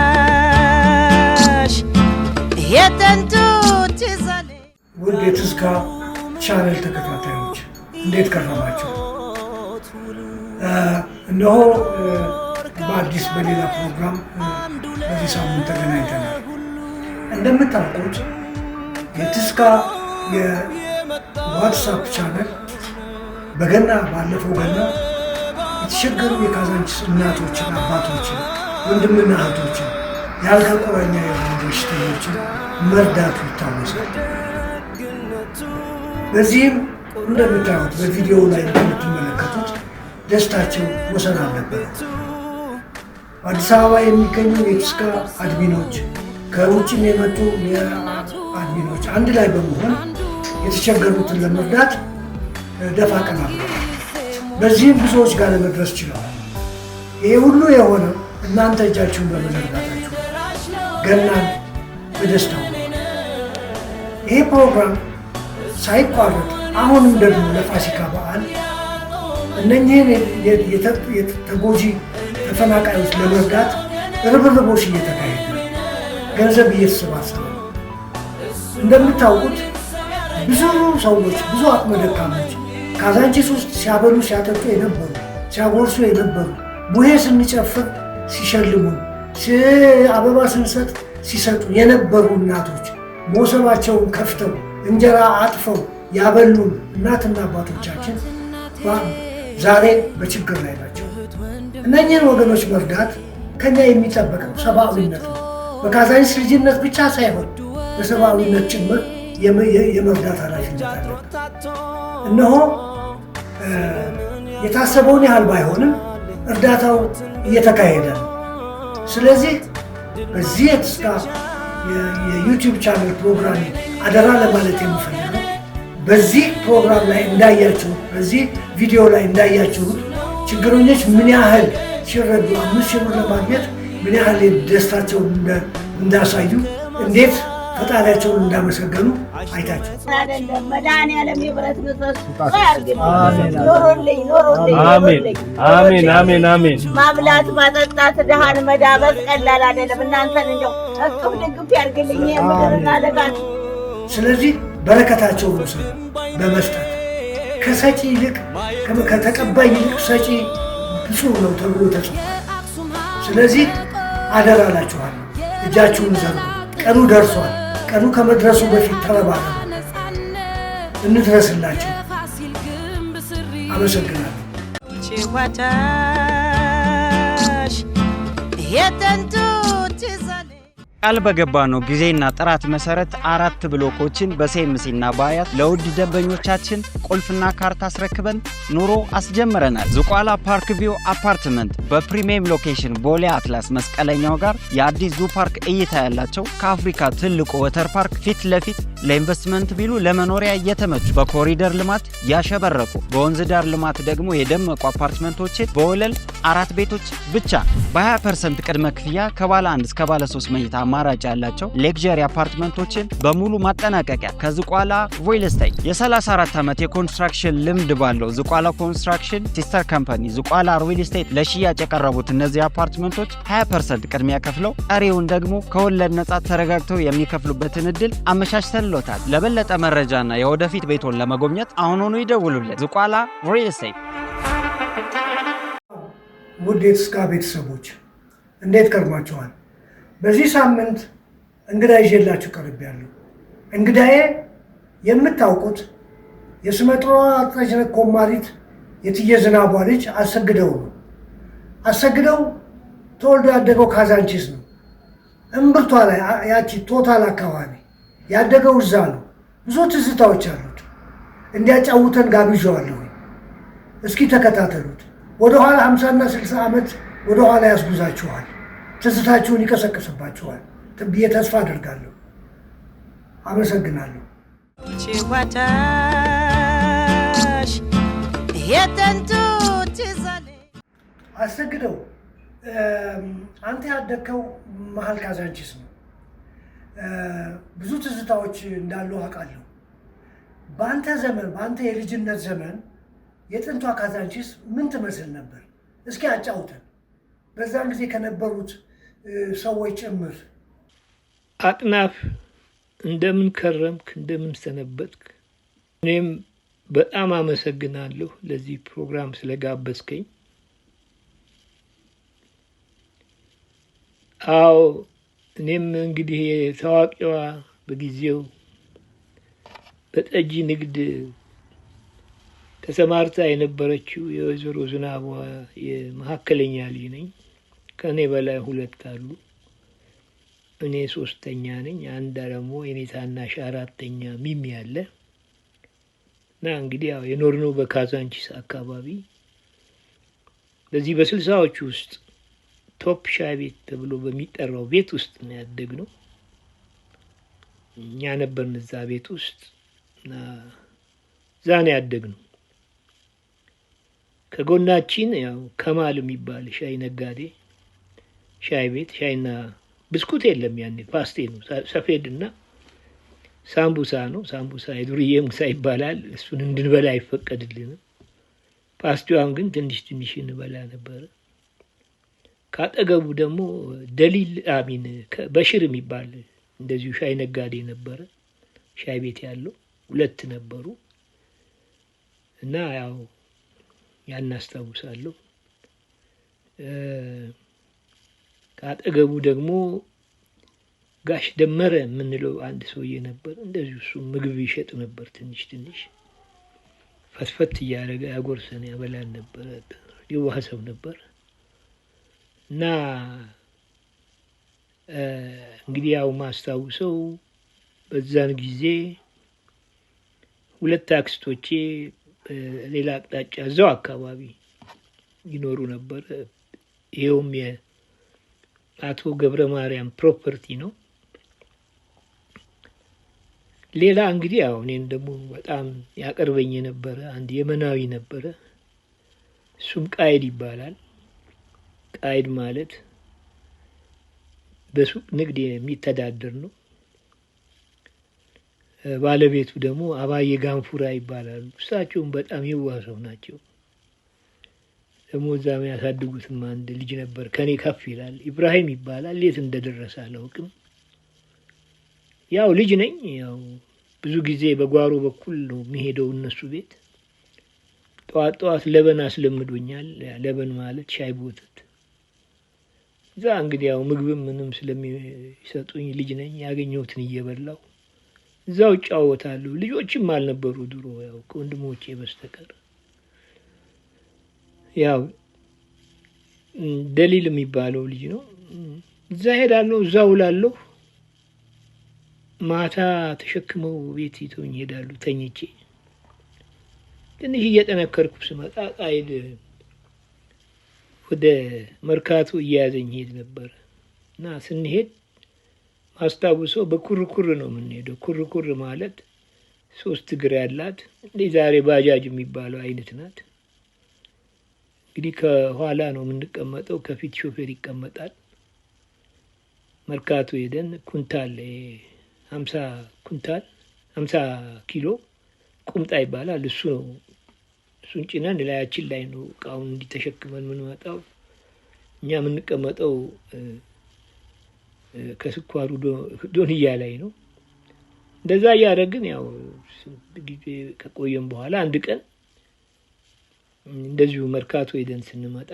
ችዋታሽ የተንቱ ትዛለ ውድ የትዝታ ቻናል ተከታታዮች እንዴት ከረማችሁ? እነሆ በአዲስ በሌላ ፕሮግራም በዚህ ሳምንት ተገናኝተናል። እንደምታውቁት የትዝታ የዋትስአፕ ቻናል በገና ባለፈው ገና የተቸገሩ የካዛንቺስ እናቶችን፣ አባቶችን፣ ወንድምና እህቶችን ያልጋ ቁራኛ የሆኑ በሽተኞችን መርዳቱ ይታወሳል። በዚህም እንደምታዩት በቪዲዮ ላይ እንደምትመለከቱት ደስታቸው ወሰን አልነበረም። አዲስ አበባ የሚገኙ የትዝታ አድሚኖች ከውጭም የመጡ የአድሚኖች አንድ ላይ በመሆን የተቸገሩትን ለመርዳት ደፋ ቀና ብለዋል። በዚህም ብዙዎች ጋር ለመድረስ ችለዋል። ይሄ ሁሉ የሆነው እናንተ እጃችሁን በመዘርጋታችሁ ገናን በደስታው ነው። ይሄ ፕሮግራም ሳይቋረጥ አሁንም ደግሞ ለፋሲካ በዓል እነኚህን የተጎጂ ተፈናቃዮች ለመርዳት ርብርቦች እየተካሄዱ ገንዘብ እየተሰባሰበ ነው። እንደምታውቁት ብዙ ሰዎች፣ ብዙ አቅመ ደካሞች ካዛንቺስ ውስጥ ሲያበሉ ሲያጠጡ የነበሩ፣ ሲያጎርሱ የነበሩ፣ ቡሄ ስንጨፍር ሲሸልሙን፣ አበባ ስንሰጥ ሲሰጡ የነበሩ እናቶች ሞሰባቸውን ከፍተው እንጀራ አጥፈው ያበሉን እናትና አባቶቻችን ዛሬ በችግር ላይ ናቸው። እነኚህን ወገኖች መርዳት ከኛ የሚጠበቀው ሰብአዊነት ነው። በካዛንቺስ ልጅነት ብቻ ሳይሆን በሰብአዊነት ጭምር የመርዳት ኃላፊነት አለብን። እነሆ የታሰበውን ያህል ባይሆንም እርዳታው እየተካሄደ ነው። ስለዚህ በዚህ የትዝታ የዩቲዩብ ቻናል ፕሮግራም አደራ ለማለት የምፈልገው በዚህ ፕሮግራም ላይ እንዳያችሁት፣ በዚህ ቪዲዮ ላይ እንዳያችሁት ችግረኞች ምን ያህል ሲረዱ 5,000 ብር ለማግኘት ምን ያህል ደስታቸውን እንዳሳዩ፣ እንዴት ፈጣሪያቸውን እንዳመሰገኑ አይታችሁ መድኃኒዓለም የብረት ምሰሶ አሜን። ማብላት ማጠጣት ድሃን መዳበስ ቀላል አይደለም። እናንተን እንደው እቅፍ ድግፍ ያድርግልኝ የምድርና ለጋት። ስለዚህ በረከታቸውን ውሰዱ በመስጠት ከሰጪ ይልቅ ከተቀባይ ይልቅ ሰጪ ብፁዕ ነው ተብሎ ተጽፏል። ስለዚህ አደራ እላችኋለሁ፣ እጃችሁን ዘርጉ። ቀኑ ደርሷል። ቀኑ ከመድረሱ በፊት ተረባረቡ፣ እንድረስላቸው። አመሰግናለሁ። ችዋታሽ የተንቱ ትዛለ ቃል በገባነው ጊዜና ጥራት መሰረት 4 ብሎኮችን በሴምሲና በአያት ለውድ ደንበኞቻችን ቁልፍና ካርታ አስረክበን ኑሮ አስጀምረናል። ዝቋላ ፓርክ ቪው አፓርትመንት በፕሪሚየም ሎኬሽን ቦሌ አትላስ መስቀለኛው ጋር የአዲስ ዙ ፓርክ እይታ ያላቸው ከአፍሪካ ትልቁ ወተር ፓርክ ፊት ለፊት ለኢንቨስትመንት ቢሉ ለመኖሪያ እየተመቹ በኮሪደር ልማት ያሸበረቁ በወንዝ ዳር ልማት ደግሞ የደመቁ አፓርትመንቶችን በወለል 4 ቤቶች ብቻ በ20% ቅድመ ክፍያ ከባለ 1 እስከ ባለ 3 መኝታ አማራጭ ያላቸው ሌክዠሪ አፓርትመንቶችን በሙሉ ማጠናቀቂያ ከዝቋላ ሪል ስቴት የ34 ዓመት የኮንስትራክሽን ልምድ ባለው ዝቋላ ኮንስትራክሽን ሲስተር ካምፓኒ ዝቋላ ሪል ስቴት ለሽያጭ የቀረቡት እነዚህ አፓርትመንቶች 20% ቅድሚያ ከፍለው ቀሪውን ደግሞ ከወለድ ነጻ ተረጋግተው የሚከፍሉበትን እድል አመቻችተንሎታል። ለበለጠ መረጃና የወደፊት ቤቶን ለመጎብኘት አሁኑኑ ይደውሉልን። ዝቋላ ሪል ስቴት። ውድ የትዝታ ቤተሰቦች እንዴት ከርማችኋል? በዚህ ሳምንት እንግዳ ይዤላችሁ ቀርቤያለሁ። እንግዳዬ የምታውቁት የስመጥሯ ጠጅነት ኮማሪት የእትዬ ዝናቧ ልጅ አሰግደው ነው። አሰግደው ተወልዶ ያደገው ካዛንቺስ ነው። እምብርቷ ላይ ያቺ ቶታል አካባቢ ያደገው እዛ ነው። ብዙ ትዝታዎች አሉት። እንዲያጫውተን ጋብዣዋለሁ። እስኪ ተከታተሉት። ወደኋላ 50 እና 60 ዓመት ወደኋላ ያስጉዛችኋል። ትዝታችሁን ይቀሰቅስባችኋል ብዬ ተስፋ አደርጋለሁ። አመሰግናለሁ። ችዋታሽ የተንቱ ትዛለ አሰግደው አንተ ያደግከው መሀል ካዛንቺስ ነው። ብዙ ትዝታዎች እንዳሉ አውቃለሁ። በአንተ ዘመን፣ በአንተ የልጅነት ዘመን የጥንቷ ካዛንቺስ ምን ትመስል ነበር? እስኪ አጫውተን። በዛን ጊዜ ከነበሩት ሰዎች ጭምር። አጥናፍ እንደምን ከረምክ? እንደምን ሰነበትክ? እኔም በጣም አመሰግናለሁ ለዚህ ፕሮግራም ስለጋበዝከኝ። አዎ እኔም እንግዲህ ታዋቂዋ በጊዜው በጠጅ ንግድ ተሰማርታ የነበረችው የወይዘሮ ዝናቧ የመካከለኛ ልጅ ነኝ። ከእኔ በላይ 2 አሉ። እኔ 3ኛ ነኝ። አንድ ደግሞ የኔ ታናሽ 4ኛ ሚሚ አለ። እና እንግዲህ ያው የኖርነው በካዛንቺስ አካባቢ በዚህ በ60ዎቹ ውስጥ ቶፕ ሻይ ቤት ተብሎ በሚጠራው ቤት ውስጥ ነው ያደግነው። እኛ ነበርን እዛ ቤት ውስጥ እና እዛ ነው ያደግነው። ከጎናችን ያው ከማል የሚባል ሻይ ነጋዴ ሻይ ቤት ሻይና ብስኩት የለም ያኔ ፓስቴ ነው፣ ሰፌድና ሳምቡሳ ነው። ሳምቡሳ የዱርዬ ሙሳ ይባላል። እሱን እንድንበላ አይፈቀድልንም። ፓስቲዋን ግን ትንሽ ትንሽ እንበላ ነበረ። ካጠገቡ ደግሞ ደሊል አሚን በሽር የሚባል እንደዚሁ ሻይ ነጋዴ ነበረ። ሻይ ቤት ያለው 2 ነበሩ እና ያው ያን አስታውሳለሁ። ካጠገቡ ደግሞ ጋሽ ደመረ የምንለው አንድ ሰውዬ ነበር። እንደዚሁ እሱ ምግብ ይሸጥ ነበር። ትንሽ ትንሽ ፈትፈት እያደረገ ያጎርሰን ያበላን ነበረ። የዋህ ሰው ነበር እና እንግዲህ ያው ማስታውሰው በዛን ጊዜ 2 አክስቶቼ ሌላ አቅጣጫ እዛው አካባቢ ይኖሩ ነበር። ይኸውም የአቶ ገብረ ማርያም ፕሮፐርቲ ነው። ሌላ እንግዲህ ያው እኔን ደግሞ በጣም ያቀርበኝ የነበረ አንድ የመናዊ ነበረ። እሱም ቃይድ ይባላል። ቃይድ ማለት በሱቅ ንግድ የሚተዳደር ነው። ባለቤቱ ደግሞ አባዬ ጋንፉራ ይባላሉ። እሳቸውም በጣም የዋህ ሰው ናቸው። ደግሞ እዛም ያሳድጉትም አንድ ልጅ ነበር ከኔ ከፍ ይላል፣ ኢብራሂም ይባላል። የት እንደደረሰ አላውቅም። ያው ልጅ ነኝ። ያው ብዙ ጊዜ በጓሮ በኩል ነው የሚሄደው እነሱ ቤት። ጠዋት ጠዋት ለበን አስለምዶኛል። ለበን ማለት ሻይ በወተት። እዛ እንግዲህ ያው ምግብም ምንም ስለሚሰጡኝ ልጅ ነኝ። ያገኘሁትን እየበላው እዛው እጫወታለሁ። ልጆችም አልነበሩ ድሮ ያው ከወንድሞቼ በስተቀር። ያው ደሊል የሚባለው ልጅ ነው። እዛ ሄዳለሁ፣ እዛ ውላለሁ። ማታ ተሸክመው ቤት ይተውኝ ሄዳሉ። ተኝቼ ትንሽ እየጠነከርኩ ስመጣ ቃይድ ወደ መርካቶ እያያዘኝ ሄድ ነበር እና ስንሄድ ማስታውሰው በኩርኩር ነው የምንሄደው። ኩርኩር ማለት 3 እግር ያላት እንደ ዛሬ ባጃጅ የሚባለው አይነት ናት። እንግዲህ ከኋላ ነው የምንቀመጠው፣ ከፊት ሾፌር ይቀመጣል። መርካቶ ሄደን ኩንታል 50 ኩንታል 50 ኪሎ ቁምጣ ይባላል። እሱ ነው። እሱን ጭነን ላያችን ላይ ነው እቃውን እንዲተሸክመን የምንመጣው። እኛ የምንቀመጠው ከስኳሩ ዶንያ ላይ ነው። እንደዛ እያደረግን ያው ጊዜ ከቆየም በኋላ አንድ ቀን እንደዚሁ መርካቶ ሄደን ስንመጣ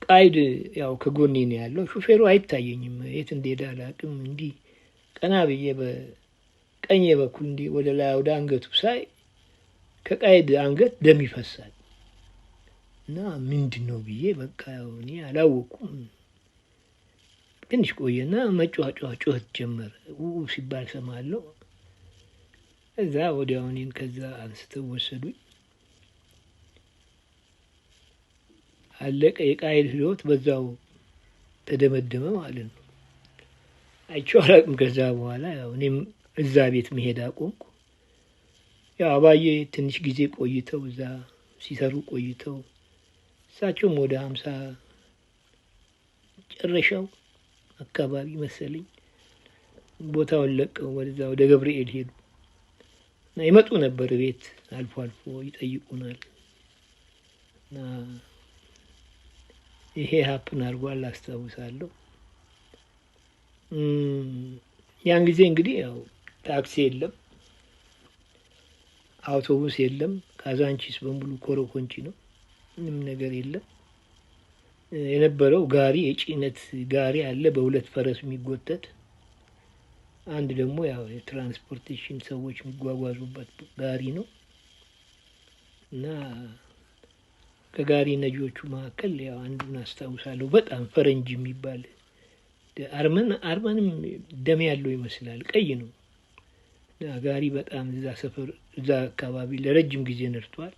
ቃይድ ያው ከጎኔ ነው ያለው። ሹፌሩ አይታየኝም፣ የት እንደሄደ አላውቅም። እንዲህ ቀና ብዬ በቀኝ በኩል እንዲህ ወደ ላይ ወደ አንገቱ ሳይ ከቃይድ አንገት ደም ይፈሳል እና ምንድን ነው ብዬ በቃ ያው እኔ አላወኩም። ትንሽ ቆየና መጫጫ ጩኸት ጀመረ። ሲባል ሰማለሁ። እዛ ወዲያው እኔን ከዛ አንስተው ወሰዱኝ። አለቀ። የቃይድ ህይወት በዛው ተደመደመ ማለት ነው። አይቼው አላውቅም። ከዛ በኋላ ያው እኔም እዛ ቤት መሄድ አቆምኩ። ያው አባዬ ትንሽ ጊዜ ቆይተው እዛ ሲሰሩ ቆይተው እሳቸውም ወደ 50 ጨረሻው አካባቢ መሰለኝ ቦታውን ለቀው ወደዛ ወደ ገብርኤል ሄዱ እና ይመጡ ነበር ቤት አልፎ አልፎ ይጠይቁናል። እና ይሄ ሀፕን አድርጓል አስታውሳለሁ። ያን ጊዜ እንግዲህ ያው ታክሲ የለም፣ አውቶቡስ የለም። ካዛንቺስ በሙሉ ኮረኮንቺ ነው፣ ምንም ነገር የለም። የነበረው ጋሪ የጭነት ጋሪ አለ፣ በሁለት ፈረስ የሚጎተት አንድ ደግሞ ያው የትራንስፖርቴሽን ሰዎች የሚጓጓዙበት ጋሪ ነው። እና ከጋሪ ነጂዎቹ መካከል ያው አንዱን አስታውሳለሁ። በጣም ፈረንጅ የሚባል አርመንም ደም ያለው ይመስላል፣ ቀይ ነው። እና ጋሪ በጣም እዛ ሰፈር እዛ አካባቢ ለረጅም ጊዜ ነርቷል።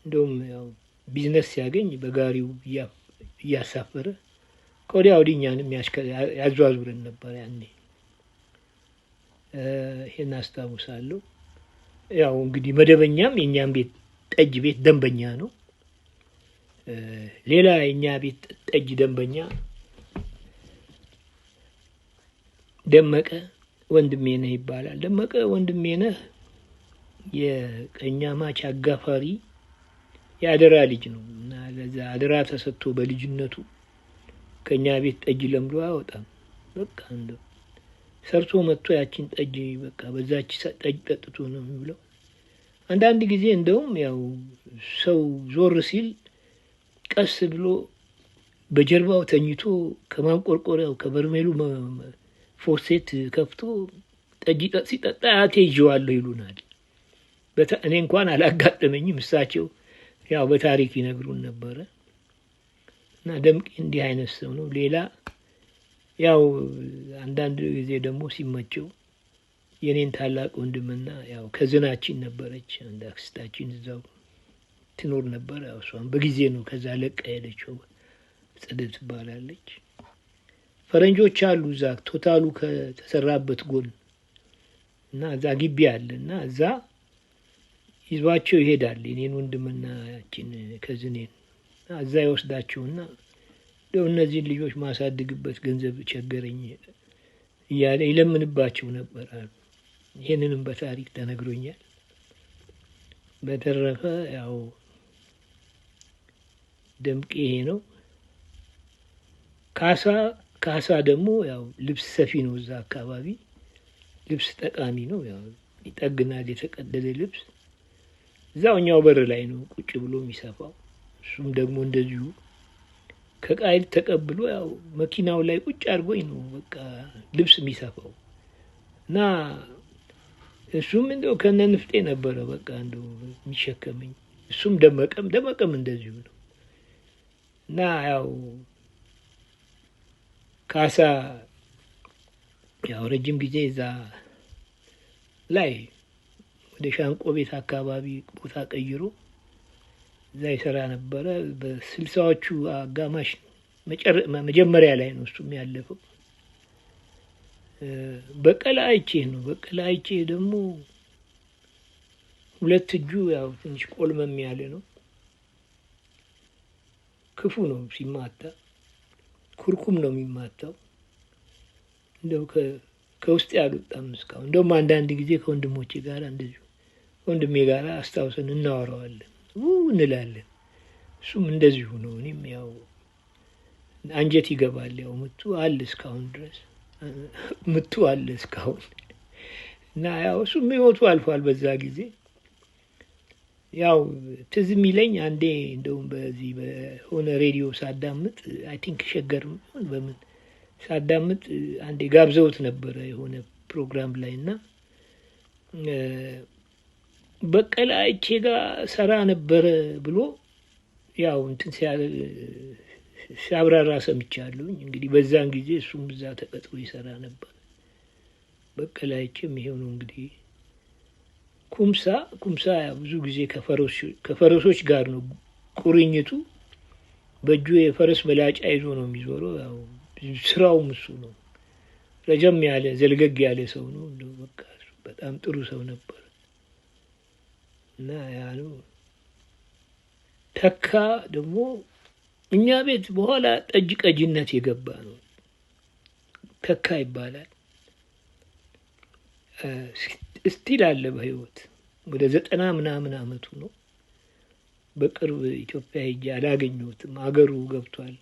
እንደውም ያው ቢዝነስ ሲያገኝ በጋሪው እያሳፈረ ከወዲያ ወዲህ እኛንም ያዟዙረን ነበር ያኔ። ይሄን አስታውሳለሁ። ያው እንግዲህ መደበኛም የእኛም ቤት ጠጅ ቤት ደንበኛ ነው። ሌላ የእኛ ቤት ጠጅ ደንበኛ ደመቀ ወንድሜ ነህ ይባላል። ደመቀ ወንድሜ ነህ የቀኛማች አጋፋሪ የአደራ ልጅ ነው እና ለዛ አደራ ተሰጥቶ በልጅነቱ ከኛ ቤት ጠጅ ለምዶ አያወጣም። በቃ እንደው ሰርቶ መጥቶ ያችን ጠጅ በቃ በዛች ጠጅ ጠጥቶ ነው የሚውለው። አንዳንድ ጊዜ እንደውም ያው ሰው ዞር ሲል ቀስ ብሎ በጀርባው ተኝቶ ከማንቆርቆሪያው ከበርሜሉ ፎርሴት ከፍቶ ጠጅ ሲጠጣ አያቴ ይዤዋለሁ ይሉናል። እኔ እንኳን አላጋጠመኝም፣ እሳቸው ያው በታሪክ ይነግሩን ነበረ። እና ደምቄ እንዲህ አይነት ሰው ነው። ሌላ ያው አንዳንድ ጊዜ ደግሞ ሲመቸው የኔን ታላቅ ወንድምና ያው ከዝናችን ነበረች አንድ አክስታችን እዛው ትኖር ነበር። ያው እሷም በጊዜ ነው ከዛ ለቃ ሄደችው፣ ጸደት ትባላለች። ፈረንጆች አሉ እዛ ቶታሉ ከተሰራበት ጎን እና እዛ ግቢ አለ እና እዛ ይዟቸው ይሄዳል። የኔን ወንድምና ያችን ከዝኔን እዛ ይወስዳቸውና እነዚህን ልጆች ማሳድግበት ገንዘብ ቸገረኝ እያለ ይለምንባቸው ነበር አሉ። ይህንንም በታሪክ ተነግሮኛል። በተረፈ ያው ደምቄ ይሄ ነው። ካሳ ደግሞ ያው ልብስ ሰፊ ነው። እዛ አካባቢ ልብስ ጠቃሚ ነው። ያው ይጠግናል የተቀደደ ልብስ። እዛው እኛው በር ላይ ነው ቁጭ ብሎ የሚሰፋው። እሱም ደግሞ እንደዚሁ ከቃይል ተቀብሎ ያው መኪናው ላይ ቁጭ አድርጎኝ ነው በቃ ልብስ የሚሰፋው። እና እሱም እንደው ከነ ንፍጤ ነበረ በቃ እንደው የሚሸከመኝ። እሱም ደመቀም እንደዚሁ ነው። እና ያው ካሳ ያው ረጅም ጊዜ እዛ ላይ ወደ ሻንቆ ቤት አካባቢ ቦታ ቀይሮ እዛ ይሰራ ነበረ። በ60ዎቹ አጋማሽ መጀመሪያ ላይ ነው እሱም ያለፈው። በቀለ አይቼ ነው። በቀለ አይቼ ደግሞ ሁለት እጁ ያው ትንሽ ቆልመም ያለ ነው። ክፉ ነው ሲማታ፣ ኩርኩም ነው የሚማታው። እንደው ከውስጥ ያልወጣም እስካሁን። እንደውም አንዳንድ ጊዜ ከወንድሞቼ ጋር እንደዚሁ ወንድሜ ጋር አስታውሰን እናወራዋለን እንላለን። እሱም እንደዚሁ ነው። እኔም ያው አንጀት ይገባል። ያው ምቱ አለ እስካሁን ድረስ ምቱ አለ እስካሁን። እና ያው እሱም ህይወቱ አልፏል በዛ ጊዜ። ያው ትዝ የሚለኝ አንዴ እንደውም በዚህ በሆነ ሬዲዮ ሳዳምጥ አይ ቲንክ ሸገር በምን ሳዳምጥ አንዴ ጋብዘውት ነበረ የሆነ ፕሮግራም ላይ እና በቀለ አይቼ ጋር ሰራ ነበረ ብሎ ያው እንትን ሲያብራራ ሰምቻለሁኝ። እንግዲህ በዛን ጊዜ እሱም እዛ ተቀጥሮ ይሰራ ነበር። በቀለ አይቼም ይሄው ነው እንግዲህ። ኩምሳ ብዙ ጊዜ ከፈረሶች ጋር ነው ቁርኝቱ። በእጁ የፈረስ መላጫ ይዞ ነው የሚዞረው። ያው ስራውም እሱ ነው። ረጀም ያለ ዘልገግ ያለ ሰው ነው። እንደው በቃ በጣም ጥሩ ሰው ነበር እና ያ ነው። ተካ ደግሞ እኛ ቤት በኋላ ጠጅ ቀጅነት የገባ ነው። ተካ ይባላል። እስቲል አለ በህይወት ወደ 90 ምናምን አመቱ ነው። በቅርብ ኢትዮጵያ ሄጄ አላገኘሁትም። አገሩ ገብቷል፣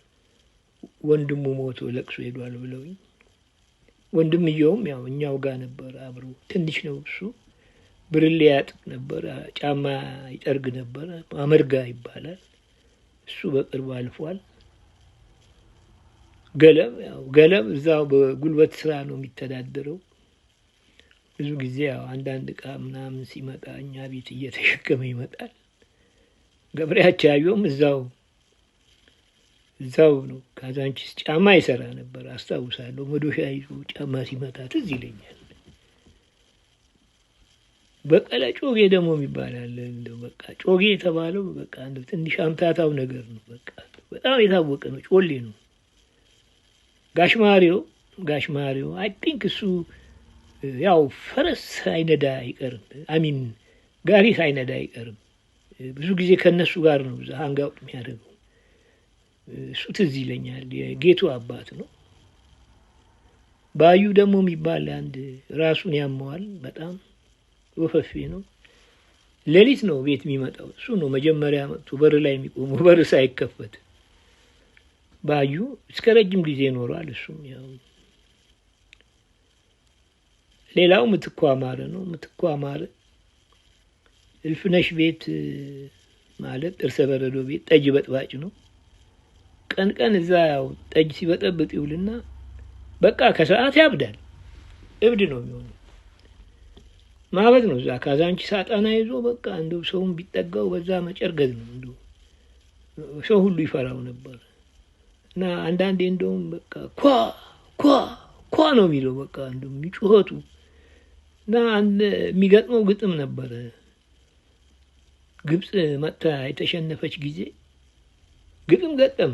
ወንድሙ ሞቶ ለቅሶ ሄዷል ብለውኝ። ወንድምየውም ያው እኛው ጋር ነበር አብሮ። ትንሽ ነው እሱ፣ ብርሌ ያጥብ ነበር፣ ጫማ ይጠርግ ነበር። አመርጋ ይባላል። እሱ በቅርብ አልፏል። ገለም እዛው በጉልበት ስራ ነው የሚተዳደረው። ብዙ ጊዜ ያው አንዳንድ እቃ ምናምን ሲመጣ እኛ ቤት እየተሸከመ ይመጣል። ገብሬያቻየውም እዛው ነው። ካዛንቺስ ጫማ ይሰራ ነበር አስታውሳለሁ። መዶሻ ይዞ ጫማ ሲመታ ትዝ ይለኛል። በቀለ ጮጌ ደግሞ ይባላል። እንደው በቃ ጮጌ የተባለው በቃ እንደው ትንሽ አምታታው ነገር ነው። በቃ በጣም የታወቀ ነው። ጮሌ ነው። ጋሽ ማሪዮ አይ ቲንክ እሱ ያው ፈረስ አይነዳ አይቀርም። አሚን ጋሪ አይነዳ አይቀርም። ብዙ ጊዜ ከነሱ ጋር ነው ሃንጋውት የሚያደርገው። እሱ ትዝ ይለኛል። የጌቱ አባት ነው። ባዩ ደግሞ የሚባል አንድ ራሱን ያመዋል በጣም ወፈፌ ነው። ሌሊት ነው ቤት የሚመጣው። እሱ ነው መጀመሪያ መጥቶ በር ላይ የሚቆመው በር ሳይከፈት። ባዩ እስከ ረጅም ጊዜ ኖሯል። እሱም ያው ሌላው ምትኳ ማረ ነው። ምትኳ ማረ እልፍነሽ ቤት ማለት ጥርሰ በረዶ ቤት ጠጅ በጥባጭ ነው። ቀን እዛ ያው ጠጅ ሲበጠብጥ ይውልና በቃ ከሰዓት ያብዳል። እብድ ነው የሚሆነው። ማበድ ነው። እዛ ካዛንቺስ ሳጣና ይዞ በቃ እንደው ሰውን ቢጠጋው በዛ መጨርገዝ ነው። እንደው ሰው ሁሉ ይፈራው ነበር። እና አንዳንዴ እንደውም በቃ ኳ ነው የሚለው በቃ እንደው የሚጮኸቱ እና የሚገጥመው ግጥም ነበረ። ግብጽ መጥታ የተሸነፈች ጊዜ ግጥም ገጠመ።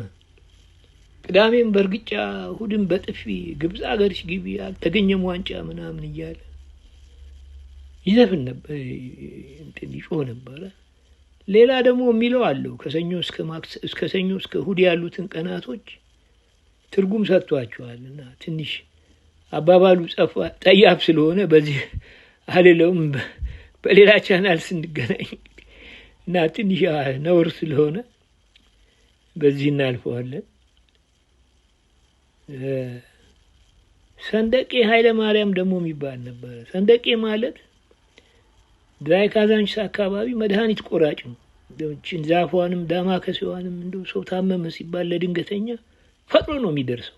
ቅዳሜም በእርግጫ እሑድም በጥፊ ግብጽ አገርሽ ግቢ አልተገኘም ዋንጫ ምናምን እያለ ይዘፍን ነበር፣ እንትን ይጮህ ነበረ። ሌላ ደግሞ የሚለው አለው ከሰኞ እስከ ሰኞ እስከ እሑድ ያሉትን ቀናቶች ትርጉም ሰጥቷቸዋል። እና ትንሽ አባባሉ ጠያፍ ስለሆነ በዚህ አልለውም፣ በሌላ ቻናል ስንገናኝ እና ትንሽ ነውር ስለሆነ በዚህ እናልፈዋለን። ሰንደቄ ኃይለ ማርያም ደግሞ የሚባል ነበረ። ሰንደቄ ማለት ድራይ ካዛንቺስ አካባቢ መድኃኒት ቆራጭ ነው። እንደችን ዛፏንም ዳማከሴዋንም እንደው ሰው ታመመ ሲባል ለድንገተኛ ፈጥኖ ነው የሚደርሰው።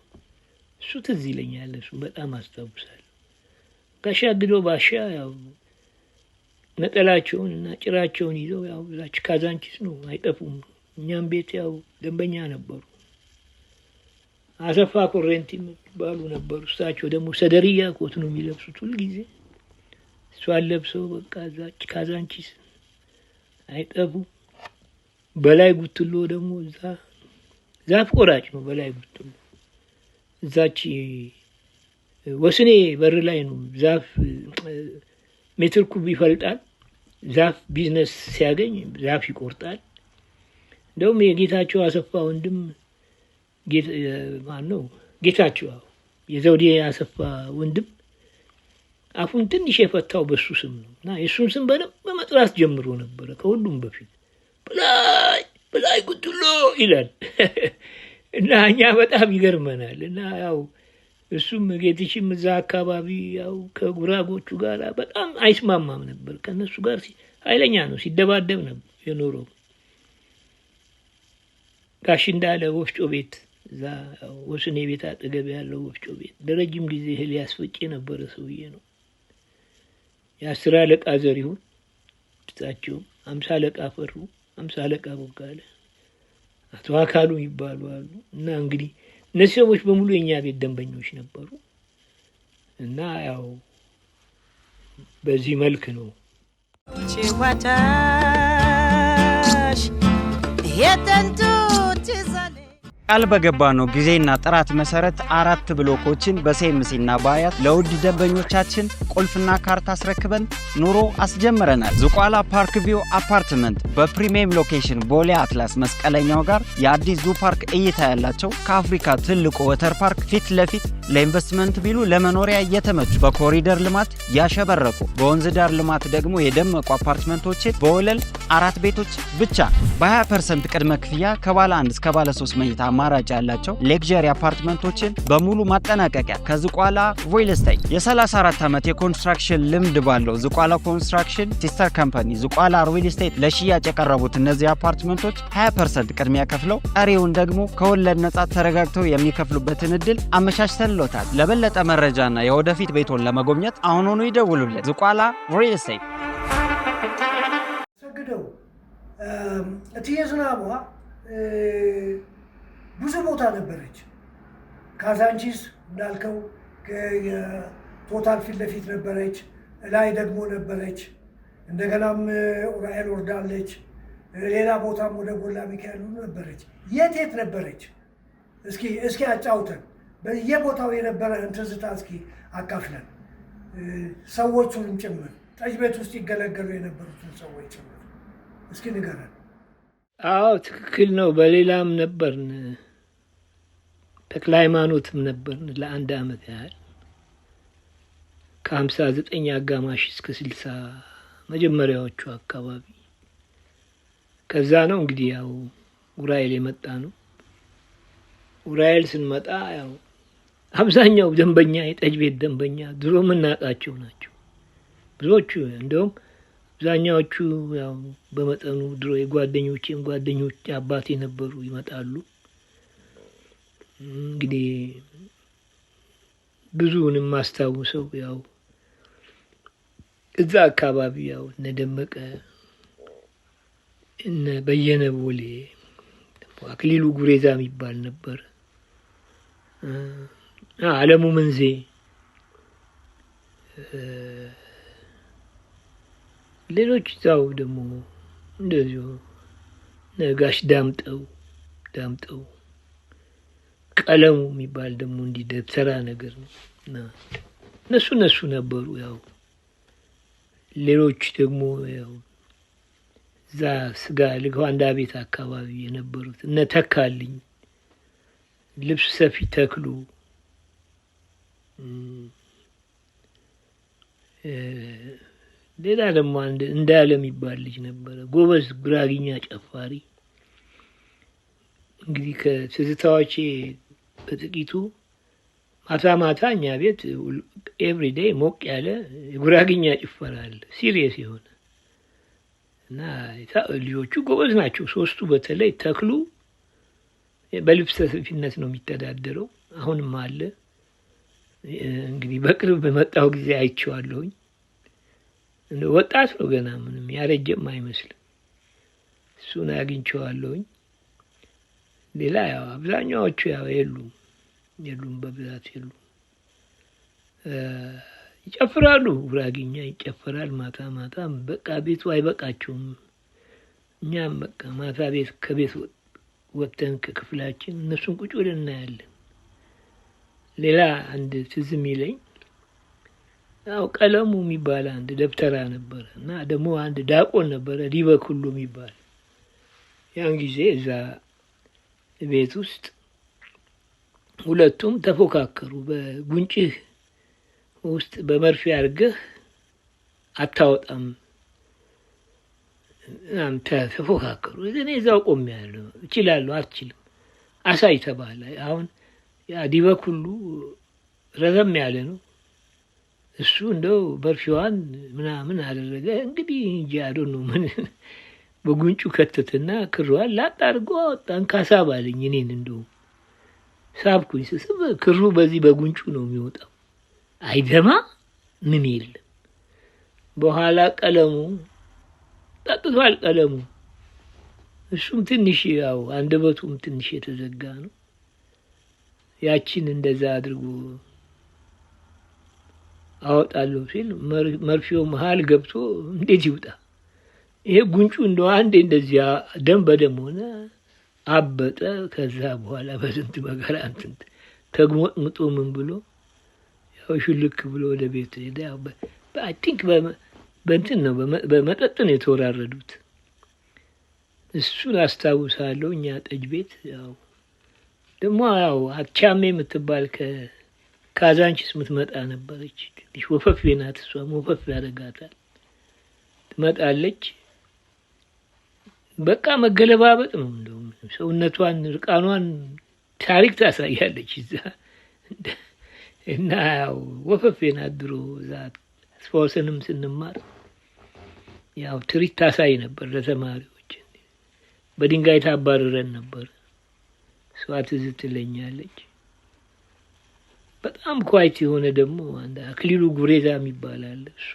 እሱ ትዝ ይለኛል። እሱ በጣም አስታውሳለሁ። ጋሻ ግዶ ባሻ ያው ነጠላቸውን እና ጭራቸውን ይዘው ያው እዛች ካዛንቺስ ነው አይጠፉም። እኛም ቤት ያው ደንበኛ ነበሩ። አሰፋ ኮሬንቲ የሚባሉ ነበሩ። እሳቸው ደግሞ ሰደርያ ኮት ነው የሚለብሱት ሁልጊዜ። እሷን ለብሰው በቃ እዛች ካዛንቺስ አይጠፉ። በላይ ጉትሎ ደግሞ እዛ ዛፍ ቆራጭ ነው። በላይ ጉትሎ እዛች ወስኔ በር ላይ ነው። ዛፍ ሜትር ኩብ ይፈልጣል። ዛፍ ቢዝነስ ሲያገኝ ዛፍ ይቆርጣል። እንደውም የጌታቸው አሰፋ ወንድም ማን ነው? ጌታቸው የዘውዴ አሰፋ ወንድም አፉን ትንሽ የፈታው በሱ ስም ነው። እና የሱን ስም በመጥራት ጀምሮ ነበረ ከሁሉም በፊት በላይ ጉትሎ ይላል። እና እኛ በጣም ይገርመናል። እና ያው እሱም ጌትሽም እዛ አካባቢ ያው ከጉራጎቹ ጋር በጣም አይስማማም ነበር። ከነሱ ጋር ኃይለኛ ነው፣ ሲደባደብ ነበር የኖረው። ጋሽ እንዳለ ወፍጮ ቤት እዛ ወስኔ ቤት አጠገብ ያለው ወፍጮ ቤት ለረጅም ጊዜ እህል ያስፈጭ የነበረ ሰውዬ ነው። የ10 አለቃ ዘሪሁን እሳቸው 50 አለቃ ፈሩ፣ 50 አለቃ ቦጋለ፣ አቶ አካሉ ይባሉ አሉ። እና እንግዲህ እነዚህ ሰዎች በሙሉ የኛ ቤት ደንበኞች ነበሩ። እና ያው በዚህ መልክ ነው ጭዋታሽ የጠንቱ ትዛለ ቃል በገባ ነው ጊዜና ጥራት መሰረት 4 ብሎኮችን በሴምሲና በአያት ለውድ ደንበኞቻችን ቁልፍና ካርታ አስረክበን ኑሮ አስጀምረናል። ዝቋላ ፓርክ ቪው አፓርትመንት በፕሪሚየም ሎኬሽን ቦሌ አትላስ መስቀለኛው ጋር የአዲስ ዙ ፓርክ እይታ ያላቸው ከአፍሪካ ትልቁ ወተር ፓርክ ፊት ለፊት ለኢንቨስትመንት ቢሉ ለመኖሪያ የተመቹ በኮሪደር ልማት ያሸበረቁ በወንዝ ዳር ልማት ደግሞ የደመቁ አፓርትመንቶችን በወለል 4 ቤቶች ብቻ። በ20% ቅድመ ክፍያ ከባለ 1 እስከ ባለ 3 መኝታ አማራጭ ያላቸው ሌክዠሪ አፓርትመንቶችን በሙሉ ማጠናቀቂያ ከዝቋላ ሪል ስቴት። የ34 ዓመት የኮንስትራክሽን ልምድ ባለው ዝቋላ ኮንስትራክሽን ሲስተር ካምፓኒ ዝቋላ ሪል ስቴት ለሽያጭ የቀረቡት እነዚህ አፓርትመንቶች 20% ቅድሚያ ከፍለው ቀሪውን ደግሞ ከወለድ ነጻ ተረጋግተው የሚከፍሉበትን እድል አመቻችተንሎታል። ለበለጠ መረጃና የወደፊት ቤቶን ለመጎብኘት አሁኑኑ ይደውሉልን። ዝቋላ ሪል ስቴት። ሰግደው እትዬ ዝናቧ ብዙ ቦታ ነበረች። ካዛንቺስ እንዳልከው የቶታል ፊት ለፊት ነበረች፣ ላይ ደግሞ ነበረች። እንደገናም ኡራኤል ወርዳለች። ሌላ ቦታም ወደ ጎላ ሚካኤል ነበረች። የት ነበረች? እስኪ አጫውተን። በየቦታው የነበረህን ትዝታ እስኪ አካፍለን። ሰዎቹንም ጭምር ጠጅ ቤት ውስጥ ይገለገሉ የነበሩትን ሰዎች ጭምር እስኪ ንገረን። አዎ ትክክል ነው። በሌላም ነበርን፣ ተክለ ሃይማኖትም ነበርን ለ1 ዓመት ያህል ከ59 አጋማሽ እስከ 60 መጀመሪያዎቹ አካባቢ። ከዛ ነው እንግዲህ ያው ኡራኤል የመጣ ነው። ኡራኤል ስንመጣ ያው አብዛኛው ደንበኛ የጠጅ ቤት ደንበኛ ድሮ የምናውቃቸው ናቸው ብዙዎቹ። እንደውም አብዛኛዎቹ ያው በመጠኑ ድሮ የጓደኞቼም ጓደኞች አባቴ ነበሩ፣ ይመጣሉ። እንግዲህ ብዙውንም ማስታውሰው ያው እዛ አካባቢ ያው እነ ደመቀ እነ በየነ ቦሌ፣ አክሊሉ ጉሬዛ የሚባል ነበር፣ አለሙ መንዜ፣ ሌሎች እዛው ደግሞ እንደዚሁ ነጋሽ ዳምጠው ቀለሙ የሚባል ደግሞ እንዲህ ደብተራ ነገር ነው እና እነሱ ነበሩ። ያው ሌሎች ደግሞ ያው እዛ ስጋ ልጓንዳ ቤት አካባቢ የነበሩት እነ ተካልኝ፣ ልብስ ሰፊ ተክሉ፣ ሌላ ደግሞ አንድ እንዳለ የሚባል ልጅ ነበረ፣ ጎበዝ ጉራግኛ ጨፋሪ። እንግዲህ ከትዝታዎቼ በጥቂቱ ማታ እኛ ቤት ኤቭሪዴይ ሞቅ ያለ የጉራግኛ ጭፈራ አለ፣ ሲሪየስ የሆነ እና ልጆቹ ጎበዝ ናቸው። 3ቱ በተለይ ተክሉ በልብስ ሰፊነት ነው የሚተዳደረው፣ አሁንም አለ። እንግዲህ በቅርብ በመጣው ጊዜ አይቼዋለሁኝ። ወጣት ነው ገና፣ ምንም ያረጀም አይመስልም። እሱን አግኝቼዋለሁኝ። ሌላ ያው አብዛኛዎቹ ያው የሉም፣ በብዛት የሉም። ይጨፍራሉ፣ ጉራግኛ ይጨፍራል ማታ። በቃ ቤቱ አይበቃቸውም። እኛም በቃ ማታ ከቤት ወጥተን ከክፍላችን እነሱን ቁጭ ብለን እናያለን። ሌላ አንድ ትዝ የሚለኝ ያው ቀለሙ የሚባል አንድ ደብተራ ነበረ እና ደግሞ አንድ ዳቆን ነበረ ዲበኩሉ የሚባል። ያን ጊዜ እዛ ቤት ውስጥ ሁለቱም ተፎካከሩ። በጉንጭህ ውስጥ በመርፌ አድርገህ አታወጣም አንተ ተፎካከሩ። እኔ እዛው ቆሜያለሁ፣ እችላለሁ አትችልም አሳይ ተባለ። አሁን ያ ዲበኩሉ ረዘም ያለ ነው፣ እሱ እንደው በርፊዋን ምናምን አደረገ። እንግዲህ እንጂ ነው ምን በጉንጩ ከተትና ክሯን ላጥ አድርጎ አወጣን። ካሳብ አለኝ። እኔን እንደው ሳብኩኝ። ስስብ ክሩ በዚህ በጉንጩ ነው የሚወጣው፣ አይደማ ምን የለም። በኋላ ቀለሙ ጠጥቷል። ቀለሙ እሱም ትንሽ ያው አንደበቱም ትንሽ የተዘጋ ነው። ያቺን እንደዛ አድርጎ አወጣለሁ ሲል መርፌው መሀል ገብቶ እንዴት ይውጣ? ይሄ ጉንጩ እንደው አንዴ እንደዚያ ደም በደም ሆነ፣ አበጠ። ከዛ በኋላ በስንት መከራ እንትን ተግሞጥምጦ ምን ብሎ ያው ሽልክ ብሎ ወደ ቤት ሄደ። ያው አይ ቲንክ በእንትን ነው በመጠጥ ነው የተወራረዱት። እሱን አስታውሳለሁ። እኛ ጠጅ ቤት ያው ደግሞ ያው አቻሜ የምትባል ከካዛንቺስ የምትመጣ ነበረች። ትንሽ ወፈፌ ናት። እሷም ወፈፍ ያደርጋታል። ትመጣለች። በቃ መገለባበጥ ነው። እንደውም ሰውነቷን ርቃኗን ታሪክ ታሳያለች እዛ እና ያው ወፈፌን አድሮ እዛ አስፋወሰንም ስንማር ያው ትርኢት ታሳይ ነበር ለተማሪዎች። በድንጋይ ታባርረን ነበር። እሷ ትዝ ትለኛለች። በጣም ኳይት የሆነ ደግሞ አንድ አክሊሉ ጉሬዛ የሚባል አለ። እሱ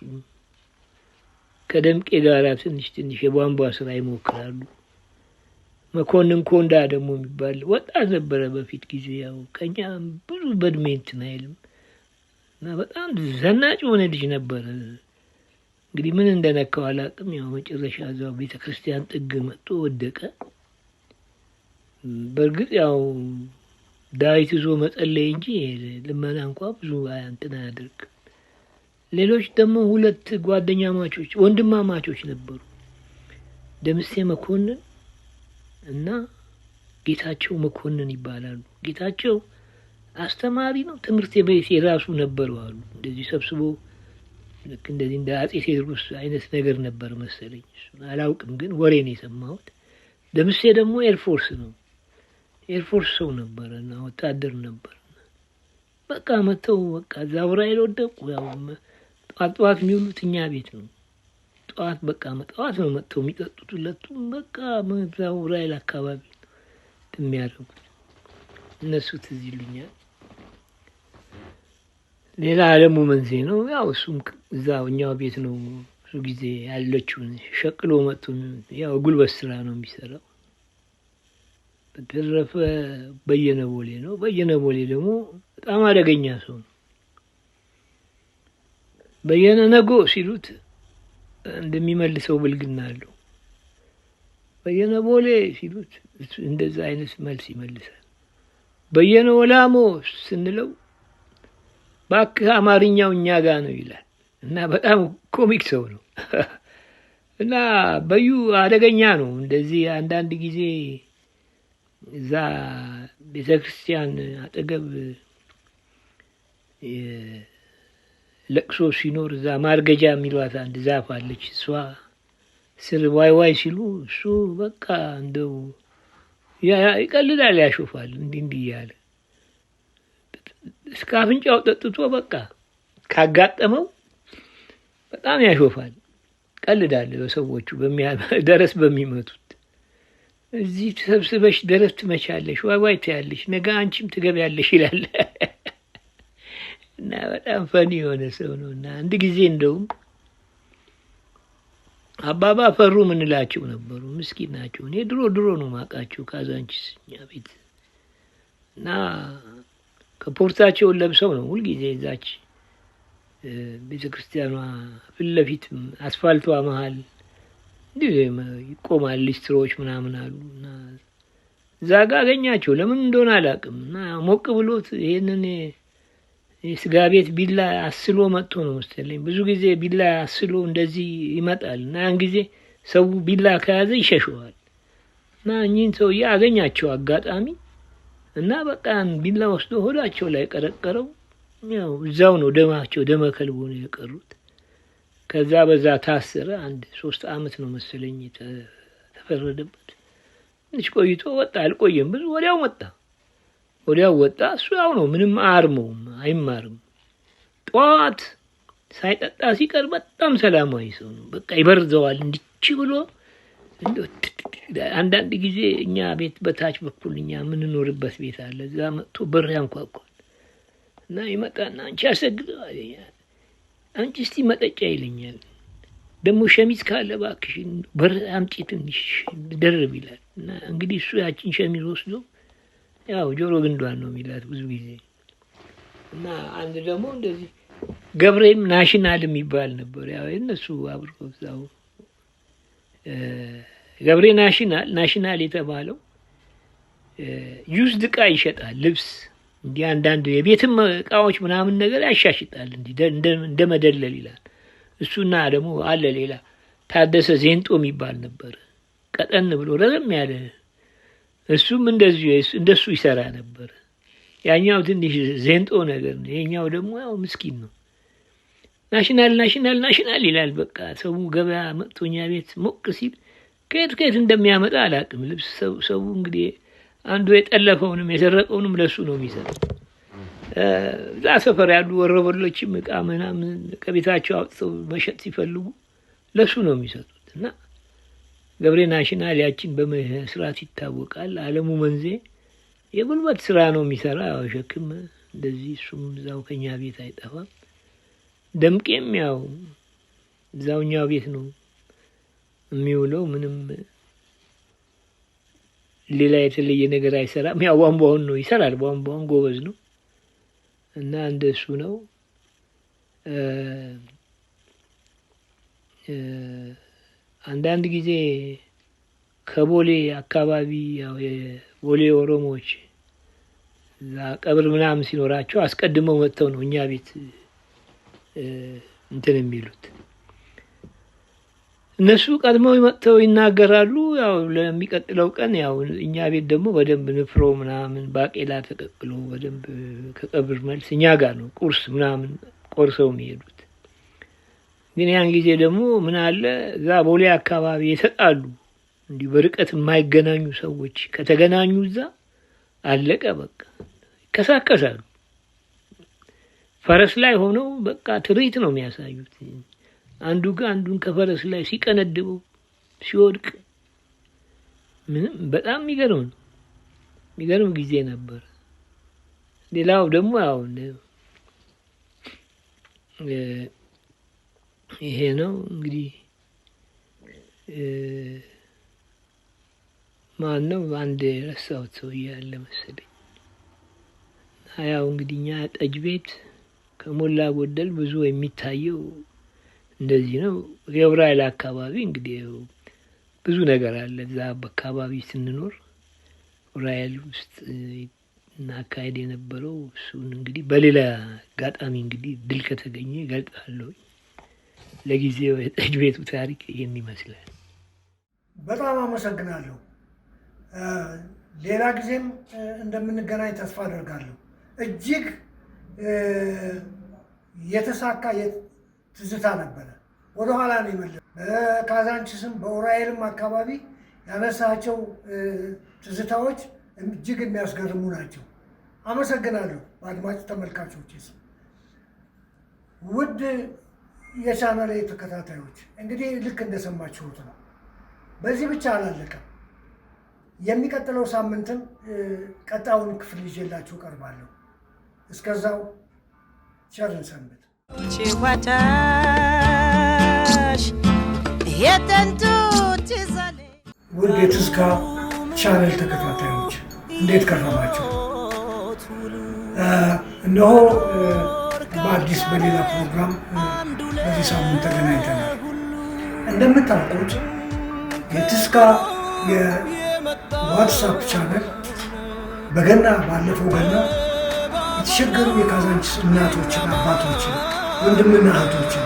ከደምቄ ጋራ ትንሽ የቧንቧ ስራ ይሞክራሉ። መኮንን ኮንዳ ደግሞ የሚባል ወጣት ነበረ በፊት ጊዜ። ያው ከኛ ብዙ በእድሜ እንትን አይልም እና በጣም ዘናጭ የሆነ ልጅ ነበረ። እንግዲህ ምን እንደነካው አላውቅም። ያው መጨረሻ እዛው ቤተክርስቲያን ጥግ መጥቶ ወደቀ። በእርግጥ ያው ዳዊት ይዞ መጸለይ እንጂ ልመና እንኳን ብዙ እንትን አያደርግም። ሌሎች ደግሞ ሁለት ጓደኛማቾች ወንድማማቾች ነበሩ። ደምሴ መኮንን እና ጌታቸው መኮንን ይባላሉ። ጌታቸው አስተማሪ ነው፣ ትምህርት ቤት የራሱ ነበሩ አሉ። እንደዚህ ሰብስቦ ልክ እንደዚህ እንደ አጼ ቴዎድሮስ አይነት ነገር ነበር መሰለኝ። እሱን አላውቅም፣ ግን ወሬ ነው የሰማሁት። ደምሴ ደግሞ ኤርፎርስ ነው፣ ኤርፎርስ ሰው ነበረ እና ወታደር ነበር። በቃ መተው በቃ እዛው ራይል ወደቁ። ያው ጠዋት የሚውሉት እኛ ቤት ነው። ጠዋት በቃ ጠዋት ነው መጥተው የሚጠጡት ሁለቱም። በቃ እዛው ራይል አካባቢ የሚያደርጉት እነሱ ትዝ ይሉኛል። ሌላ አለሙ መንዜ ነው። ያው እሱም እዛው እኛው ቤት ነው ብዙ ጊዜ ያለችውን ሸቅሎ መጥቶ ያው ጉልበት ስራ ነው የሚሰራው። በተረፈ በየነ ቦሌ ነው። በየነ ቦሌ ደግሞ በጣም አደገኛ ሰው ነው። በየነ ነጎ ሲሉት እንደሚመልሰው ብልግና አለው። በየነ ቦሌ ሲሉት እንደዛ አይነት መልስ ይመልሳል። በየነ ወላሞ ስንለው ባክህ አማርኛው እኛ ጋር ነው ይላል እና በጣም ኮሚክ ሰው ነው እና በዩ አደገኛ ነው። እንደዚህ አንዳንድ ጊዜ እዛ ቤተክርስቲያን አጠገብ ለቅሶ ሲኖር እዛ ማርገጃ የሚሏት አንድ ዛፍ አለች። እሷ ስር ዋይ ሲሉ እሱ በቃ እንደው ይቀልዳል፣ ያሾፋል እንዲህ እያለ እስከ አፍንጫው ጠጥቶ በቃ ካጋጠመው በጣም ያሾፋል፣ ቀልዳል በሰዎቹ ደረስ በሚመቱት። እዚህ ተሰብስበሽ ደረስ ትመቻለሽ፣ ዋይ ትያለሽ፣ ነገ አንቺም ትገቢያለሽ ይላል እና በጣም ፈኒ የሆነ ሰው ነው። እና አንድ ጊዜ እንደውም አባባ ፈሩ ምንላቸው ነበሩ። ምስኪን ናቸው። እኔ ድሮ ነው ማውቃቸው ካዛንቺስ እኛ ቤት እና ከፖርታቸውን ለብሰው ነው ሁልጊዜ እዛች ቤተክርስቲያኗ ፊት ለፊት አስፋልቷ መሀል እንዲህ ይቆማል። ሊስትሮዎች ምናምን አሉ እና እዛ ጋ አገኛቸው። ለምን እንደሆነ አላውቅም። እና ሞቅ ብሎት ይሄንን የስጋ ቤት ቢላ አስሎ መጥቶ ነው መሰለኝ። ብዙ ጊዜ ቢላ አስሎ እንደዚህ ይመጣል እና ያን ጊዜ ሰው ቢላ ከያዘ ይሸሸዋል። እና እኚህን ሰውዬ አገኛቸው አጋጣሚ እና በቃ ቢላ ወስዶ ሆዳቸው ላይ ቀረቀረው። ያው እዛው ነው ደማቸው ደመ ከልቦ ነው የቀሩት። ከዛ በዛ ታሰረ። 3 ዓመት ነው መሰለኝ ተፈረደበት። ትንሽ ቆይቶ ወጣ። አልቆየም ብዙ፣ ወዲያው ወጣ። እሱ ያው ነው ምንም አያርመውም፣ አይማርም። ጠዋት ሳይጠጣ ሲቀር በጣም ሰላማዊ ሰው ነው። በቃ ይበርዘዋል እንዲች ብሎ። አንዳንድ ጊዜ እኛ ቤት በታች በኩል እኛ የምንኖርበት ቤት አለ። እዛ መጥቶ በር ያንኳኳል እና ይመጣና አንቺ አሰግደዋል፣ አንቺ እስቲ መጠጫ ይለኛል። ደግሞ ሸሚዝ ካለ እባክሽን በር አምጪ ትንሽ ደርብ ይላል። እና እንግዲህ እሱ ያችን ሸሚዝ ወስዶ ያው ጆሮ ግንዷን ነው የሚላት ብዙ ጊዜ። እና አንድ ደግሞ እንደዚህ ገብሬም ናሽናል የሚባል ነበር። ያው እነሱ አብሮ እዛው ገብሬ ናሽናል የተባለው ዩዝድ ዕቃ ይሸጣል። ልብስ እንዲህ አንዳንድ የቤትም እቃዎች ምናምን ነገር ያሻሽጣል። እንዲህ እንደ መደለል ይላል። እሱና ደግሞ አለ ሌላ ታደሰ ዜንጦ የሚባል ነበር፣ ቀጠን ብሎ ረዘም ያለ። እሱም እንደሱ ይሰራ ነበር። ያኛው ትንሽ ዜንጦ ነገር ነው፣ ይሄኛው ደግሞ ያው ምስኪን ነው። ናሽናል ይላል። በቃ ሰው ገበያ መጥቶኛ ቤት ሞቅ ሲል ከየት እንደሚያመጣ አላውቅም። ልብስ ሰው እንግዲህ አንዱ የጠለፈውንም የሰረቀውንም ለሱ ነው የሚሰጠው። እዛ ሰፈር ያሉ ወረበሎችም ዕቃ ምናምን ከቤታቸው አውጥተው መሸጥ ሲፈልጉ ለሱ ነው የሚሰጡት። እና ገብሬ ናሽናል ያችን በመስራት ይታወቃል። አለሙ መንዜ የጉልበት ስራ ነው የሚሰራ፣ ያው ሸክም እንደዚህ፣ እሱም እዛው ከኛ ቤት አይጠፋም። ደምቄም ያው እዛውኛው ቤት ነው የሚውለው። ምንም ሌላ የተለየ ነገር አይሰራም። ያው ቧንቧውን ነው ይሰራል። ቧንቧውን ጎበዝ ነው እና እንደሱ ነው። አንዳንድ ጊዜ ከቦሌ አካባቢ ያው የቦሌ ኦሮሞዎች እዛ ቀብር ምናምን ሲኖራቸው አስቀድመው መጥተው ነው እኛ ቤት እንትን የሚሉት። እነሱ ቀድመው መጥተው ይናገራሉ። ያው ለሚቀጥለው ቀን ያው እኛ ቤት ደግሞ በደንብ ንፍሮ ምናምን ባቄላ ተቀቅሎ በደንብ ከቀብር መልስ እኛ ጋር ነው ቁርስ ምናምን ቆርሰው የሚሄዱት። ግን ያን ጊዜ ደግሞ ምን አለ እዛ ቦሌ አካባቢ የተጣሉ እንዲህ በርቀት የማይገናኙ ሰዎች ከተገናኙ እዛ አለቀ በቃ ይከሳከሳሉ። ፈረስ ላይ ሆነው በቃ ትርኢት ነው የሚያሳዩት። አንዱ ጋር አንዱን ከፈረስ ላይ ሲቀነድበው ሲወድቅ ምንም በጣም የሚገርም ጊዜ ነበር። ሌላው ደግሞ ያው ይሄ ነው እንግዲህ ማን ነው አንድ ረሳሁት ሰውዬ ያለ መሰለኝ። ያው እንግዲህ እኛ ጠጅ ቤት ከሞላ ጎደል ብዙ የሚታየው እንደዚህ ነው። የብራይል አካባቢ እንግዲህ ብዙ ነገር አለ። እዛ በአካባቢ ስንኖር ብራይል ውስጥ እናካሄድ የነበረው እሱን እንግዲህ በሌላ አጋጣሚ እንግዲህ ድል ከተገኘ እገልጣለሁ። ለጊዜው የጠጅ ቤቱ ታሪክ ይሄን ይመስላል። በጣም አመሰግናለሁ። ሌላ ጊዜም እንደምንገናኝ ተስፋ አደርጋለሁ። እጅግ የተሳካ ትዝታ ነበረ። ወደኋላ ነው የመለሰ። በካዛንቺስም በኡራኤልም አካባቢ ያነሳቸው ትዝታዎች እጅግ የሚያስገርሙ ናቸው። አመሰግናለሁ። በአድማጭ ተመልካቾች ስም ውድ የቻናሌ ተከታታዮች እንግዲህ ልክ እንደሰማችሁት ነው። በዚህ ብቻ አላለቀም። የሚቀጥለው ሳምንትም ቀጣዩን ክፍል ይዤላችሁ ቀርባለሁ። እስከዛው ቸርን ሰንብት። ውድ የትዝካ ቻናል ተከታታዮች እንዴት ከረማችሁ? እነሆ በአዲስ በሌላ ፕሮግራም በዚህ ሳምንት ተገናኝተናል። እንደምታውቁት የትዝካ የዋትሳፕ ቻናል በገና ባለፈው ገና የተቸገሩ የካዛንቺስ እናቶችን፣ አባቶችን፣ ወንድምና እህቶችን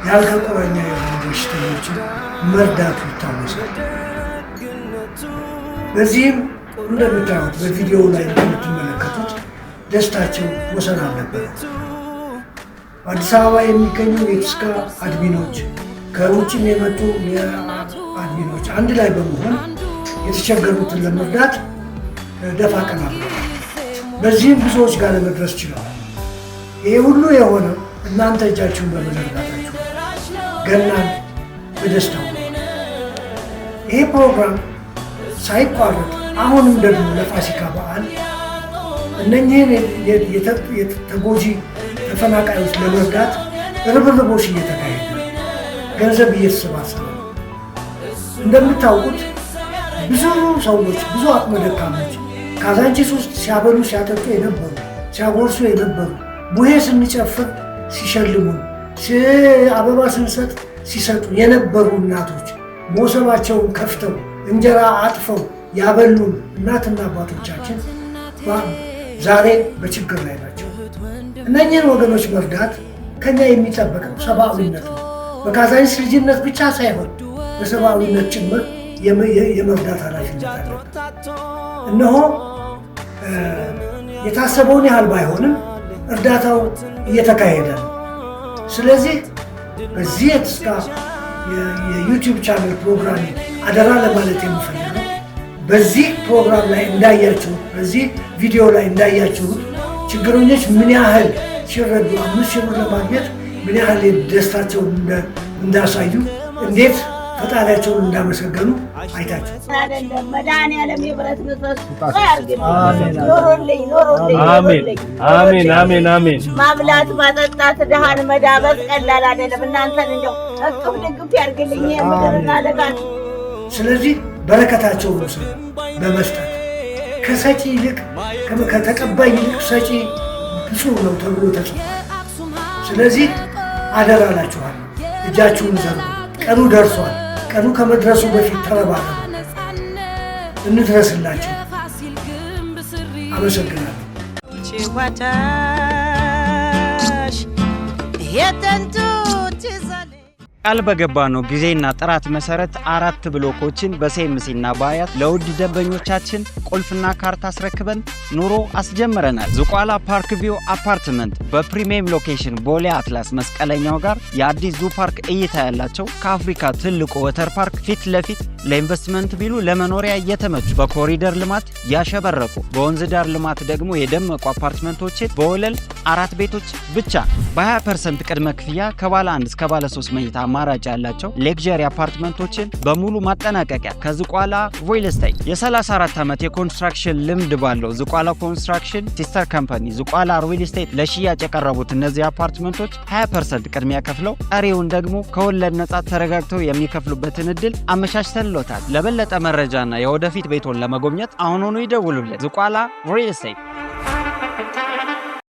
የአልጋ ቁራኛ የሆኑ በሽተኞችን መርዳቱ ይታወሳል። በዚህም እንደምታዩት በቪዲዮ ላይ እንደምትመለከቱት ደስታቸው ወሰን አልነበረ። በአዲስ አበባ የሚገኙ የትዝካ አድሚኖች ከውጭም የመጡ አድሚኖች አንድ ላይ በመሆን የተቸገሩትን ለመርዳት ደፋ ቀና ብለዋል። በዚህም ብዙዎች ጋር ለመድረስ ችለዋል። ይሄ ሁሉ የሆነው እናንተ እጃችሁን በመዘርጋታችሁ ገናን በደስታው። ይሄ ፕሮግራም ሳይቋረጥ አሁንም ደግሞ ለፋሲካ በዓል እነኚህን የተጎጂ ተፈናቃዮች ለመርዳት ርብርቦች እየተካሄዱ ገንዘብ እየተሰባሰበ ነው። እንደምታውቁት ብዙ ሰዎች፣ ብዙ አቅመ ደካሞች ካዛንቺስ ውስጥ ሲያበሉ ሲያጠጡ የነበሩ፣ ሲያጎርሱ የነበሩ፣ ቡሄ ስንጨፍር ሲሸልሙን፣ አበባ ስንሰጥ ሲሰጡ የነበሩ እናቶች ሞሰባቸውን ከፍተው እንጀራ አጥፈው ያበሉን እናትና አባቶቻችን ዛሬ በችግር ላይ ናቸው። እነኚህን ወገኖች መርዳት ከኛ የሚጠበቀው ሰብአዊነት ነው። በካዛንቺስ ልጅነት ብቻ ሳይሆን በሰብአዊነት ጭምር የመርዳት ኃላፊነት አለበት። እነሆ የታሰበውን ያህል ባይሆንም እርዳታው እየተካሄደ ነው። ስለዚህ በዚህ የትዝካ የዩቲዩብ ቻናል ፕሮግራም አደራ ለማለት የምፈልገው በዚህ ፕሮግራም ላይ እንዳያችሁት፣ በዚህ ቪዲዮ ላይ እንዳያችሁት ችግረኞች ምን ያህል ሲረዱ 5,000 ብር ለማግኘት ምን ያህል ደስታቸውን እንዳሳዩ እንዴት ፈጣሪያቸውን እንዳመሰገኑ አይታችሁ አይደለም። መድኃኒዓለም የብረት ምሰሶ ያርግልኝ። ኖሮልኝ ኖሮልኝ። አሜን አሜን አሜን። ማብላት ማጠጣት ድሃን መዳበስ ቀላል አይደለም። እናንተን እንደው እቅፍ ድግፍ ያርግልኝ የምድርና ለጋት። ስለዚህ በረከታቸውን ወሰዱ በመስጠት ከሰጪ ይልቅ ከተቀባይ ይልቅ ሰጪ ብፁዕ ነው ተብሎ ተጽፏል። ስለዚህ አደራ እላችኋለሁ፣ እጃችሁን ዘሩ። ቀኑ ደርሷል። ቀኑ ከመድረሱ በፊት ተረባረቡ፣ እንድረስላቸው። አመሰግናለሁ። ቃል በገባነው ጊዜና ጥራት መሰረት 4 ብሎኮችን በሴምሲና በአያት ለውድ ደንበኞቻችን ቁልፍና ካርታ አስረክበን ኑሮ አስጀምረናል። ዝቋላ ፓርክ ቪው አፓርትመንት በፕሪሚየም ሎኬሽን ቦሌ አትላስ መስቀለኛው ጋር የአዲስ ዙ ፓርክ እይታ ያላቸው ከአፍሪካ ትልቁ ወተር ፓርክ ፊት ለፊት ለኢንቨስትመንት ቢሉ ለመኖሪያ እየተመቹ በኮሪደር ልማት ያሸበረቁ በወንዝ ዳር ልማት ደግሞ የደመቁ አፓርትመንቶችን በወለል 4 ቤቶች ብቻ በ20% ቅድመ ክፍያ ከባለ 1 እስከ ባለ 3 መኝታ አማራጭ ያላቸው ሌክዠሪ አፓርትመንቶችን በሙሉ ማጠናቀቂያ ከዝቋላ ሪል ስቴት የ34 ዓመት የኮንስትራክሽን ልምድ ባለው ዝቋላ ኮንስትራክሽን ሲስተር ካምፓኒ ዝቋላ ሪል ስቴት ለሽያጭ የቀረቡት እነዚህ አፓርትመንቶች 20% ቅድሚያ ከፍለው ቀሪውን ደግሞ ከወለድ ነጻ ተረጋግተው የሚከፍሉበትን እድል አመቻችተንሎታል። ለበለጠ መረጃና የወደፊት ቤቶን ለመጎብኘት አሁኑኑ ይደውሉልን። ዝቋላ ሪል ስቴት